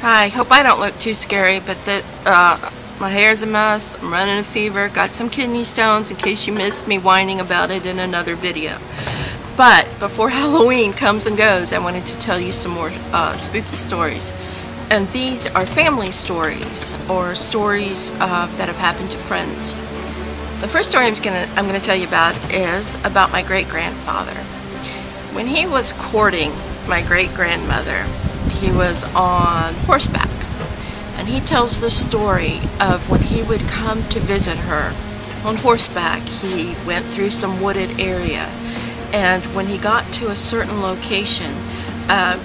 Hi, hope I don't look too scary, but my hair's a mess, I'm running a fever, got some kidney stones in case you missed me whining about it in another video. But before Halloween comes and goes, I wanted to tell you some more spooky stories. And these are family stories, or stories that have happened to friends. The first story I'm gonna tell you about is about my great-grandfather. When he was courting my great-grandmother, he was on horseback, and he tells the story of when he would come to visit her on horseback. He went through some wooded area, and when he got to a certain location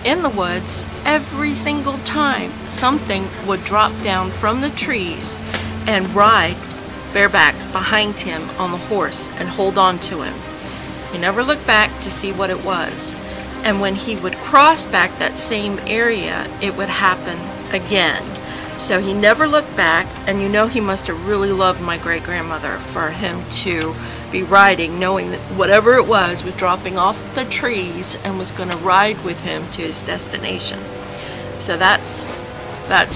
in the woods, every single time something would drop down from the trees and ride bareback behind him on the horse and hold on to him. He never looked back to see what it was. And when he would cross back that same area, it would happen again. So he never looked back, and you know he must have really loved my great-grandmother for him to be riding, knowing that whatever it was dropping off the trees and was going to ride with him to his destination. So that's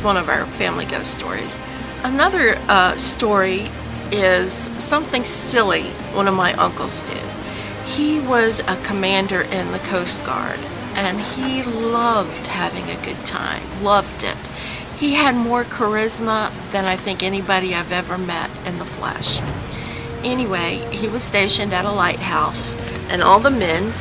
one of our family ghost stories. Another story is something silly one of my uncles did. He was a commander in the Coast Guard, and he loved having a good time, loved it. He had more charisma than I think anybody I've ever met in the flesh. Anyway, he was stationed at a lighthouse, and all the men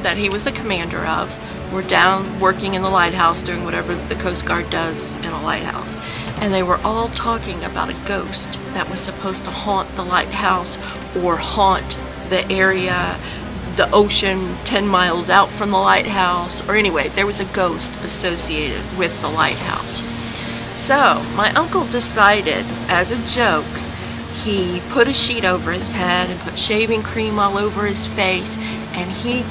that he was the commander of were down working in the lighthouse doing whatever the Coast Guard does in a lighthouse. And they were all talking about a ghost that was supposed to haunt the lighthouse or haunt the area, the ocean 10 miles out from the lighthouse, or anyway, there was a ghost associated with the lighthouse. So my uncle decided, as a joke, he put a sheet over his head and put shaving cream all over his face, and he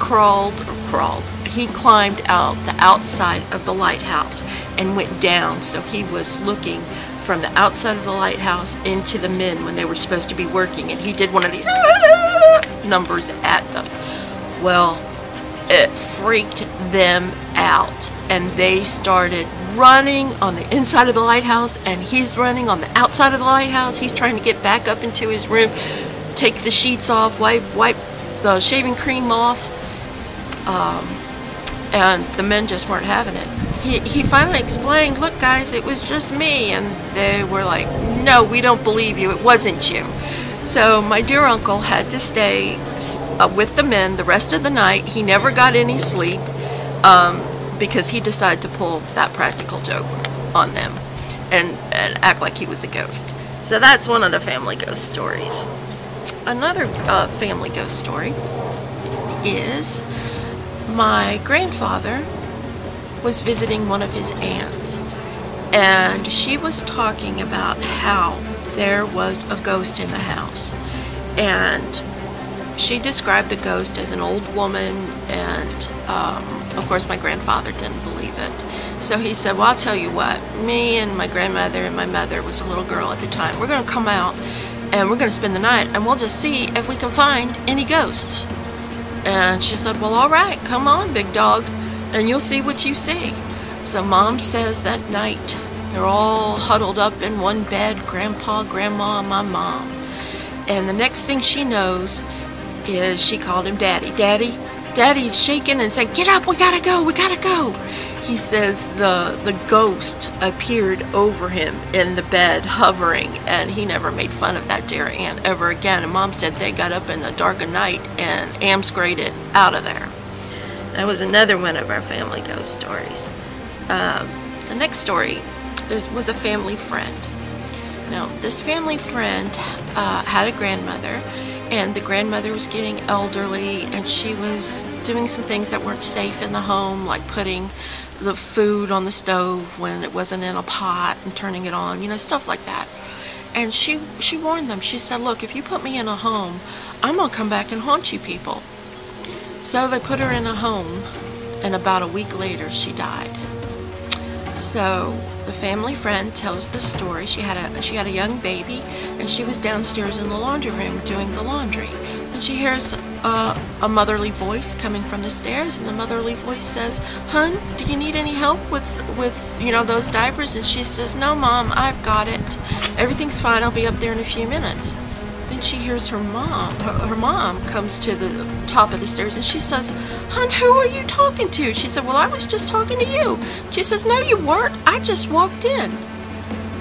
he climbed out the outside of the lighthouse and went down, so he was looking from the outside of the lighthouse into the men when they were supposed to be working, and he did one of these numbers at them. Well, it freaked them out, and they started running on the inside of the lighthouse, and he's running on the outside of the lighthouse. He's trying to get back up into his room, take the sheets off, wipe the shaving cream off, and the men just weren't having it. He finally explained, "Look guys, it was just me," and they were like, "No, we don't believe you, it wasn't you." So my dear uncle had to stay with the men the rest of the night. He never got any sleep because he decided to pull that practical joke on them and act like he was a ghost. So that's one of the family ghost stories. Another family ghost story is my grandfather was visiting one of his aunts, and she was talking about how there was a ghost in the house, and she described the ghost as an old woman, and of course my grandfather didn't believe it. So he said, "Well, I'll tell you what, me and my grandmother and my mother was a little girl at the time, we're going to come out and we're going to spend the night, and we'll just see if we can find any ghosts." And she said, "Well, all right, come on, big dog, and you'll see what you see." So Mom says that night they're all huddled up in one bed, Grandpa, Grandma, and my mom. And the next thing she knows is she called him Daddy. Daddy's shaking and saying, "Get up, we gotta go, we gotta go." He says the ghost appeared over him in the bed, hovering, and he never made fun of that dear aunt ever again. And Mom said they got up in the dark of night and amscrated out of there. That was another one of our family ghost stories. The next story was a family friend. Now, this family friend had a grandmother, and the grandmother was getting elderly, and she was doing some things that weren't safe in the home, like putting the food on the stove when it wasn't in a pot and turning it on, you know, stuff like that. And she warned them. She said, "Look, if you put me in a home, I'm gonna come back and haunt you people." So they put her in a home, and about a week later she died. So the family friend tells the story. She had a young baby, and she was downstairs in the laundry room doing the laundry, and she hears a motherly voice coming from the stairs, and the motherly voice says, "Hun, do you need any help with you know, those diapers?" And she says, "No, Mom, I've got it. Everything's fine. I'll be up there in a few minutes." Then she hears her mom. Her mom comes to the top of the stairs, and she says, "Hun, who are you talking to?" She said, "Well, I was just talking to you." She says, "No, you weren't. I just walked in."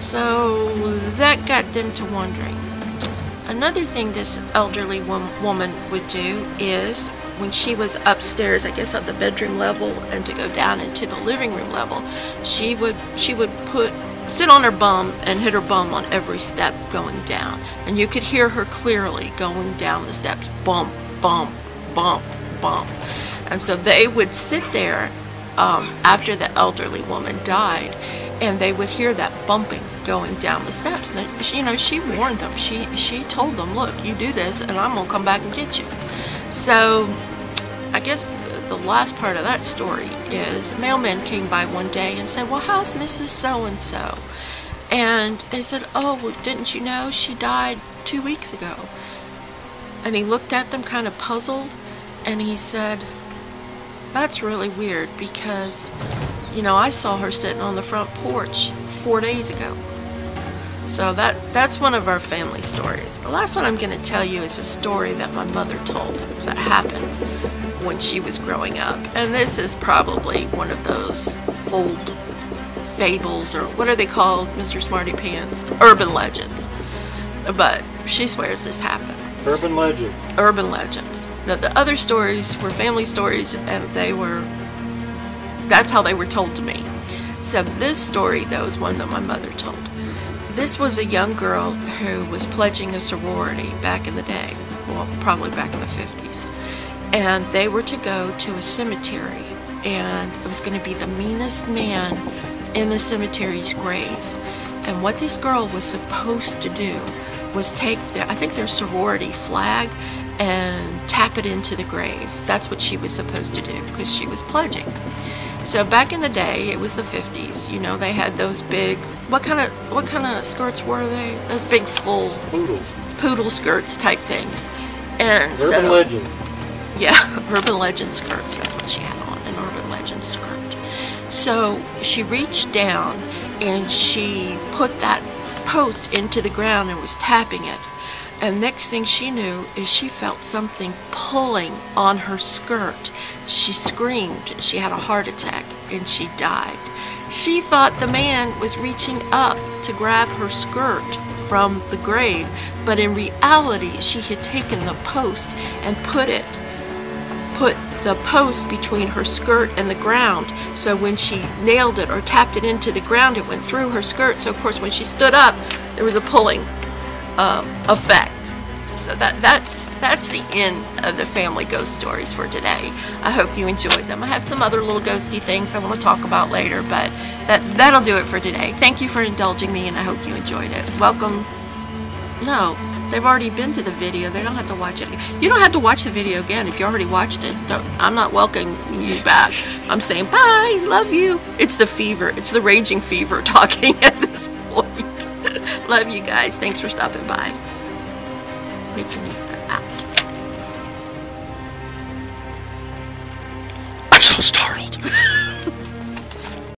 So that got them to wondering. Another thing this elderly woman would do is, when she was upstairs, I guess on the bedroom level, and to go down into the living room level, she would sit on her bum and hit her bum on every step going down, and you could hear her clearly going down the steps, bump, bump, bump, bump. And so they would sit there after the elderly woman died, and they would hear that bumping going down the steps. And you know, she warned them. She told them, "Look, you do this, and I'm gonna come back and get you." So I guess the last part of that story is, a mailman came by one day and said, "Well, how's Mrs. So-and-so?" And they said, "Oh, well, didn't you know she died 2 weeks ago?" And he looked at them kind of puzzled, and he said, "That's really weird, because, you know, I saw her sitting on the front porch 4 days ago." So that's one of our family stories. The last one I'm going to tell you is a story that my mother told that happened when she was growing up. And this is probably one of those old fables, or what are they called, Mr. Smarty Pants? Urban legends. But she swears this happened. Urban legends. Urban legends. Now, the other stories were family stories, and that's how they were told to me. So this story, though, is one that my mother told. This was a young girl who was pledging a sorority back in the day, well, probably back in the 50s. And they were to go to a cemetery, and it was going to be the meanest man in the cemetery's grave. And what this girl was supposed to do was take I think their sorority flag, and tap it into the grave. That's what she was supposed to do, because she was pledging. So back in the day, it was the 50s. You know, they had those big, what kind of skirts were they? Those big full poodle skirts type things. And Urban legend. Yeah, urban legend skirts. That's what she had on, an urban legend skirt. So she reached down and she put that post into the ground and was tapping it. And next thing she knew is she felt something pulling on her skirt. She screamed. She had a heart attack and she died. She thought the man was reaching up to grab her skirt from the grave, but in reality she had taken the post and put the post between her skirt and the ground. So when she nailed it or tapped it into the ground, it went through her skirt. So of course when she stood up, there was a pulling effect. So that's the end of the family ghost stories for today. I hope you enjoyed them. I have some other little ghosty things I want to talk about later, but that'll do it for today. Thank you for indulging me, and I hope you enjoyed it. Welcome. No, they've already been to the video. They don't have to watch it. You don't have to watch the video again if you already watched it. I'm not welcoming you back. I'm saying bye, love you. It's the fever. It's the raging fever talking at this point. Love you guys. Thanks for stopping by. Matronista out. I'm so startled.